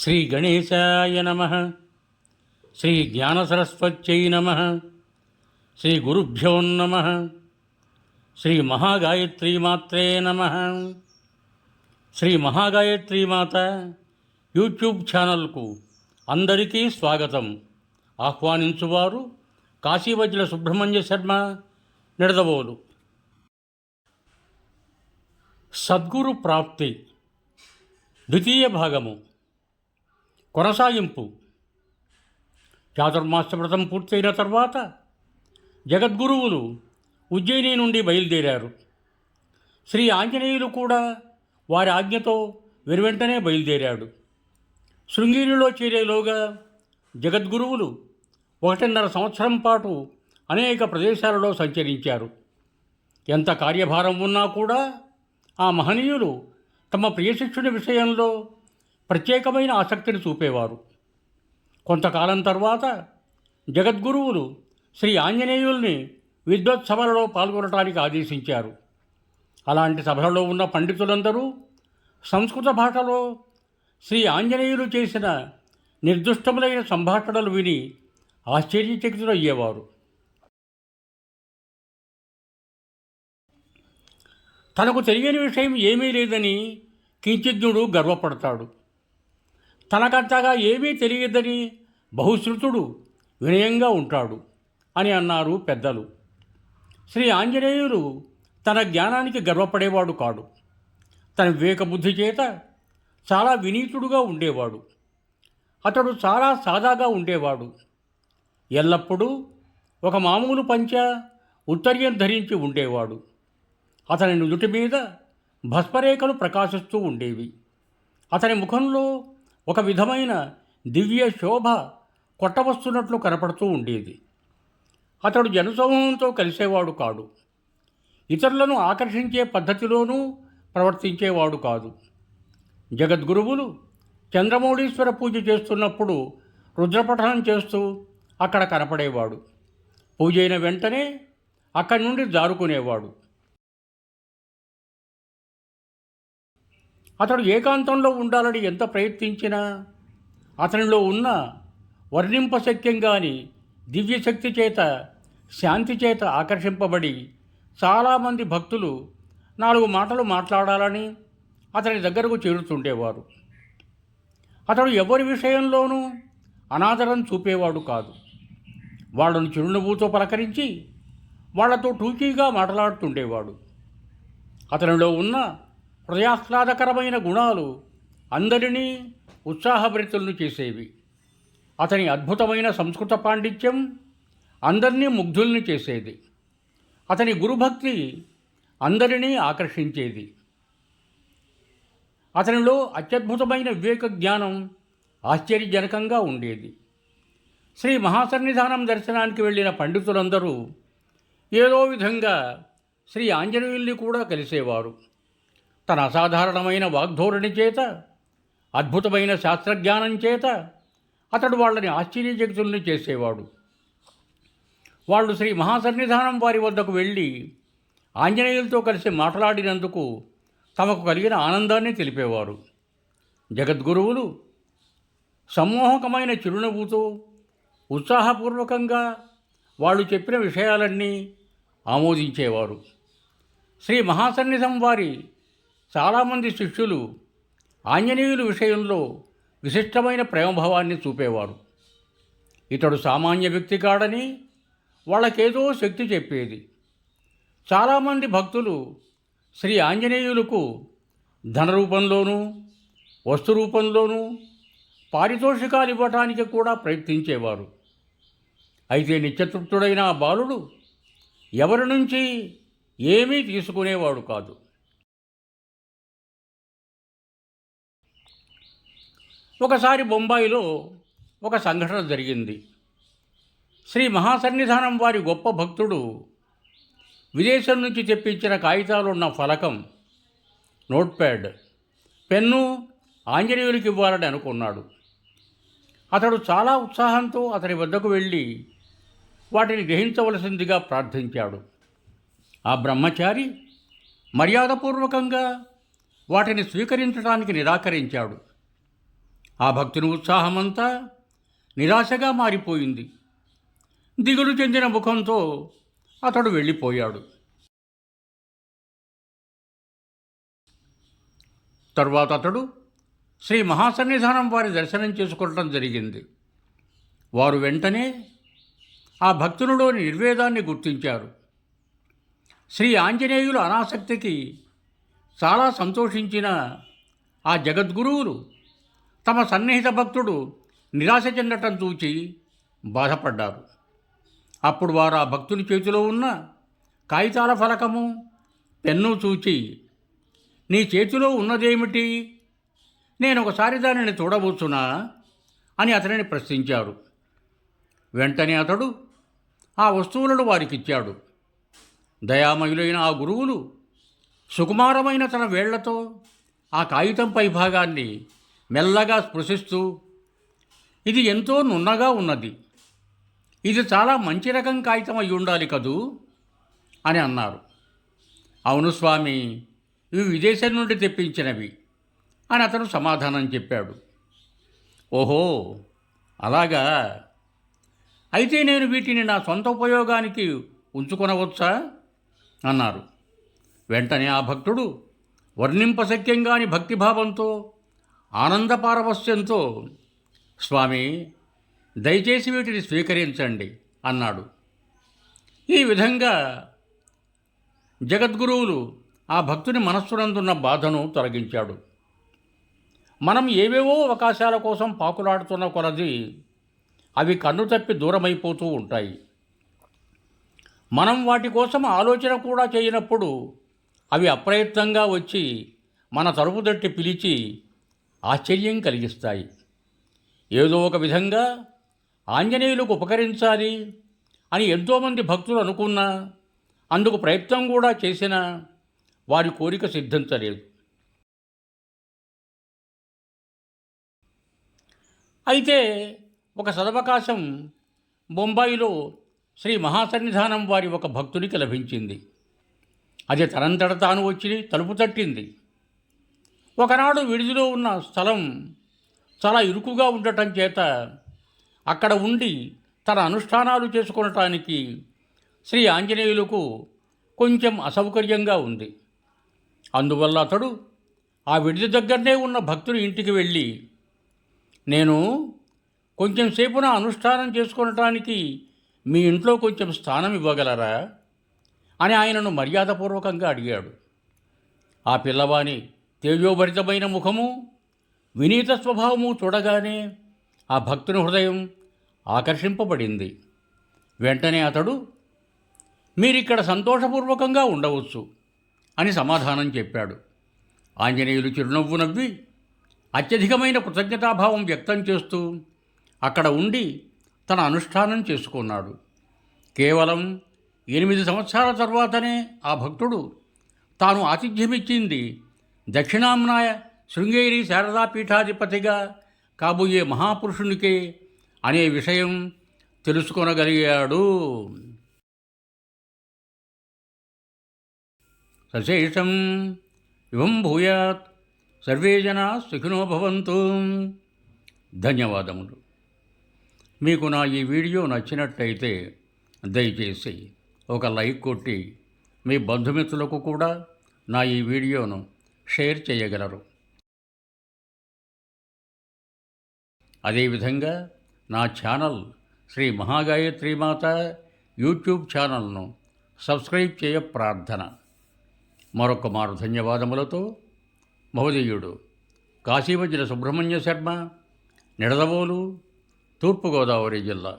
శ్రీ గణేశాయ నమః. శ్రీ జ్ఞానసరస్వత్యై నమః. శ్రీ గురుభ్యో నమః. శ్రీ మహాగాయత్రీమాత్రే నమః. శ్రీ మహాగాయత్రీమాత యూట్యూబ్ ఛానల్కు అందరికీ స్వాగతం. ఆహ్వానించువారు కాశీవజ్ర సుబ్రహ్మణ్య శర్మ, నిడదవోలు. సద్గురు ప్రాప్తి ద్వితీయ భాగము, కొనసాగింపు. చాతుర్మాస వ్రతం పూర్తయిన తర్వాత జగద్గురువులు ఉజ్జయిని నుండి బయలుదేరారు. శ్రీ ఆంజనేయులు కూడా వారి ఆజ్ఞతో వెనువెంటనే బయలుదేరాడు. శృంగేరిలో చేరేలోగా జగద్గురువులు 1.5 సంవత్సరం పాటు అనేక ప్రదేశాలలో సంచరించారు. ఎంత కార్యభారం ఉన్నా కూడా ఆ మహనీయులు తమ ప్రియశిష్యుని విషయంలో ప్రత్యేకమైన ఆసక్తిని చూపేవారు. కొంతకాలం తర్వాత జగద్గురువులు శ్రీ ఆంజనేయుల్ని విద్వత్సభలలో పాల్గొనడానికి ఆదేశించారు. అలాంటి సభలలో ఉన్న పండితులందరూ సంస్కృత భాషలో శ్రీ ఆంజనేయులు చేసిన నిర్దుష్టములైన సంభాషణలు విని ఆశ్చర్యచకితులయ్యేవారు. తనకు తెలియని విషయం ఏమీ లేదని కించిజ్ఞుడు గర్వపడతాడు. తనకంతగా ఏమీ తెలియదని బహుశ్రుతుడు వినయంగా ఉంటాడు అని అన్నారు పెద్దలు. శ్రీ ఆంజనేయులు తన జ్ఞానానికి గర్వపడేవాడు కాడు. తన వివేకబుద్ధి చేత చాలా వినీతుడుగా ఉండేవాడు. అతడు చాలా సాదాగా ఉండేవాడు. ఎల్లప్పుడూ ఒక మామూలు పంచ ఉత్తరీయం ధరించి ఉండేవాడు. అతని నుదుటి మీద భస్మరేఖలు ప్రకాశిస్తూ ఉండేవి. అతని ముఖంలో ఒక విధమైన దివ్య శోభ కొట్టవస్తున్నట్లు కనపడుతూ ఉండేది. అతడు జనసమూహంతో కలిసేవాడు కాడు. ఇతరులను ఆకర్షించే పద్ధతిలోనూ ప్రవర్తించేవాడు కాదు. జగద్గురువులు చంద్రమౌళీశ్వర పూజ చేస్తున్నప్పుడు రుద్రపఠనం చేస్తూ అక్కడ కనపడేవాడు. పూజ అయిన వెంటనే అక్కడి నుండి జారుకునేవాడు. అతడు ఏకాంతంలో ఉండాలని ఎంత ప్రయత్నించినా అతనిలో ఉన్న వర్ణింపశక్యంగాని దివ్యశక్తి చేత, శాంతి చేత ఆకర్షింపబడి చాలామంది భక్తులు 4 మాటలు మాట్లాడాలని అతని దగ్గరకు చేరుతుండేవారు. అతడు ఎవరి విషయంలోనూ అనాదరం చూపేవాడు కాదు. వాళ్ళను చిరునవ్వుతో పలకరించి వాళ్లతో టూకీగా మాట్లాడుతుండేవాడు. అతనిలో ఉన్న హృదయాహ్లాదకరమైన గుణాలు అందరినీ ఉత్సాహభరితులను చేసేవి. అతని అద్భుతమైన సంస్కృత పాండిత్యం అందరినీ ముగ్ధుల్ని చేసేది. అతని గురుభక్తి అందరినీ ఆకర్షించేది. అతనిలో అత్యద్భుతమైన వివేక జ్ఞానం ఆశ్చర్యజనకంగా ఉండేది. శ్రీ మహాసన్నిధానం దర్శనానికి వెళ్ళిన పండితులందరూ ఏదో విధంగా శ్రీ ఆంజనేయుల్ని కూడా కలిసేవారు. తన అసాధారణమైన వాగ్ధోరణి చేత, అద్భుతమైన శాస్త్రజ్ఞానం చేత అతడు వాళ్ళని ఆశ్చర్యచకితుల్ని చేసేవాడు. వాళ్ళు శ్రీ మహాసన్నిధానం వారి వద్దకు వెళ్ళి ఆంజనేయులతో కలిసి మాట్లాడినందుకు తమకు కలిగిన ఆనందాన్ని తెలిపేవారు. జగద్గురువులు సమ్మోహకమైన చిరునవ్వుతో ఉత్సాహపూర్వకంగా వాళ్ళు చెప్పిన విషయాలన్నీ ఆమోదించేవారు. శ్రీ మహాసన్నిధం వారి చాలామంది శిష్యులు ఆంజనేయుల విషయంలో విశిష్టమైన ప్రేమభావాన్ని చూపేవారు. ఇతడు సామాన్య వ్యక్తి కాడని వాళ్ళకేదో శక్తి చెప్పేది. చాలామంది భక్తులు శ్రీ ఆంజనేయులకు ధన రూపంలోనూ వస్తు రూపంలోనూ పారితోషికాలు ఇవ్వటానికి కూడా ప్రయత్నించేవారు. అయితే నిత్యతృప్తుడైన ఆ బాలుడు ఎవరి నుంచి ఏమీ తీసుకునేవాడు కాదు. ఒకసారి బొంబాయిలో ఒక సంఘటన జరిగింది. శ్రీ మహాసన్నిధానం వారి గొప్ప భక్తుడు విదేశం నుంచి తెప్పించిన కాగితాలున్న ఫలకం, నోట్ప్యాడ్, పెన్ను ఆంజనేయునికి ఇవ్వాలని అనుకున్నాడు. అతడు చాలా ఉత్సాహంతో అతని వద్దకు వెళ్ళి వాటిని గ్రహించవలసిందిగా ప్రార్థించాడు. ఆ బ్రహ్మచారి మర్యాదపూర్వకంగా వాటిని స్వీకరించడానికి నిరాకరించాడు. ఆ భక్తుని ఉత్సాహమంతా నిరాశగా మారిపోయింది. దిగులు చెందిన ముఖంతో అతడు వెళ్ళిపోయాడు. తరువాత అతడు శ్రీ మహాసన్నిధానం వారి దర్శనం చేసుకోవటం జరిగింది. వారు వెంటనే ఆ భక్తునిలోని నిర్వేదాన్ని గుర్తించారు. శ్రీ ఆంజనేయుల అనాసక్తికి చాలా సంతోషించిన ఆ జగద్గురువులు తమ సన్నిహిత భక్తుడు నిరాశ చెందటం చూచి బాధపడ్డారు. అప్పుడు వారు ఆ భక్తుని చేతిలో ఉన్న కాగితాల ఫలకము, పెన్ను చూచి, నీ చేతిలో ఉన్నదేమిటి? నేను ఒకసారి దానిని చూడవచ్చునా అని అతనిని ప్రశ్నించారు. వెంటనే అతడు ఆ వస్తువులను వారికిచ్చాడు. దయామయులైన ఆ గురువులు సుకుమారమైన తన వేళ్లతో ఆ కాగితం పై భాగాన్ని మెల్లగా స్పృశిస్తూ, ఇది ఎంతో నున్నగా ఉన్నది, ఇది చాలా మంచి రకం కాగితం అయి ఉండాలి కదూ అని అన్నారు. అవును స్వామి, ఇవి విదేశం నుండి తెప్పించినవి అని అతను సమాధానం చెప్పాడు. ఓహో, అలాగా, అయితే నేను వీటిని నా సొంత ఉపయోగానికి ఉంచుకొనవచ్చా అన్నారు. వెంటనే ఆ భక్తుడు వర్ణింపశక్యంగాని భక్తిభావంతో, ఆనందపారవస్యంతో, స్వామి, దయచేసి వీటిని స్వీకరించండి అన్నాడు. ఈ విధంగా జగద్గురువులు ఆ భక్తుని మనస్సునందున్న బాధను తొలగించాడు. మనం ఏవేవో అవకాశాల కోసం పాకులాడుతున్న కొలది అవి కన్ను తప్పి దూరమైపోతూ ఉంటాయి. మనం వాటి కోసం ఆలోచన కూడా చేయనప్పుడు అవి అప్రయత్నంగా వచ్చి మన తలుపు తట్టి పిలిచి ఆశ్చర్యం కలిగిస్తాయి. ఏదో ఒక విధంగా ఆంజనేయులకు ఉపకరించాలి అని ఎంతోమంది భక్తులు అనుకున్నా, అందుకు ప్రయత్నం కూడా చేసినా వారి కోరిక సిద్ధించలేదు. అయితే ఒక సదవకాశం బొంబాయిలో శ్రీ మహాసన్నిధానం వారి ఒక భక్తునికి లభించింది. అది తనంతట తాను వచ్చి తలుపు తట్టింది. ఒకనాడు విడిదిలో ఉన్న స్థలం చాలా ఇరుకుగా ఉండటం చేత అక్కడ ఉండి తన అనుష్ఠానాలు చేసుకొనటానికి శ్రీ ఆంజనేయులకు కొంచెం అసౌకర్యంగా ఉంది. అందువల్ల అతడు ఆ విడిది దగ్గరనే ఉన్న భక్తుని ఇంటికి వెళ్ళి, నేను కొంచెం సేపు నా అనుష్ఠానం చేసుకొనటానికి మీ ఇంట్లో కొంచెం స్థానం ఇవ్వగలరా అని ఆయనను మర్యాదపూర్వకంగా అడిగాడు. ఆ పిల్లవాని తేజోభరితమైన ముఖము, వినీత స్వభావము చూడగానే ఆ భక్తుని హృదయం ఆకర్షింపబడింది. వెంటనే అతడు, మీరిక్కడ సంతోషపూర్వకంగా ఉండవచ్చు అని సమాధానం చెప్పాడు. ఆంజనేయులు చిరునవ్వు నవ్వి అత్యధికమైన కృతజ్ఞతాభావం వ్యక్తం చేస్తూ అక్కడ ఉండి తన అనుష్ఠానం చేసుకున్నాడు. కేవలం 8 సంవత్సరాల తర్వాతనే ఆ భక్తుడు తాను ఆతిథ్యమిచ్చింది దక్షిణామ్నాయ శృంగేరి శారదాపీఠాధిపతిగా కాబోయే మహాపురుషునికే అనే విషయం తెలుసుకొనగలిగాడు. సశేషం ఇవం భూయాత్. సర్వే జనా సుఖినో భవంతు. ధన్యవాదములు. మీకు నా ఈ వీడియో నచ్చినట్టయితే దయచేసి ఒక లైక్ కొట్టి మీ బంధుమిత్రులకు కూడా నా ఈ వీడియోను షేర్ చేయగలరు. అదేవిధంగా నా ఛానల్ శ్రీ మహాగాయత్రీమాత యూట్యూబ్ ఛానల్ను సబ్స్క్రైబ్ చేయ ప్రార్థన. మరొక మారు ధన్యవాదములతో మహోదయుడు కాశీవజ్ర సుబ్రహ్మణ్య శర్మ, నిడదవోలు, తూర్పుగోదావరి జిల్లా.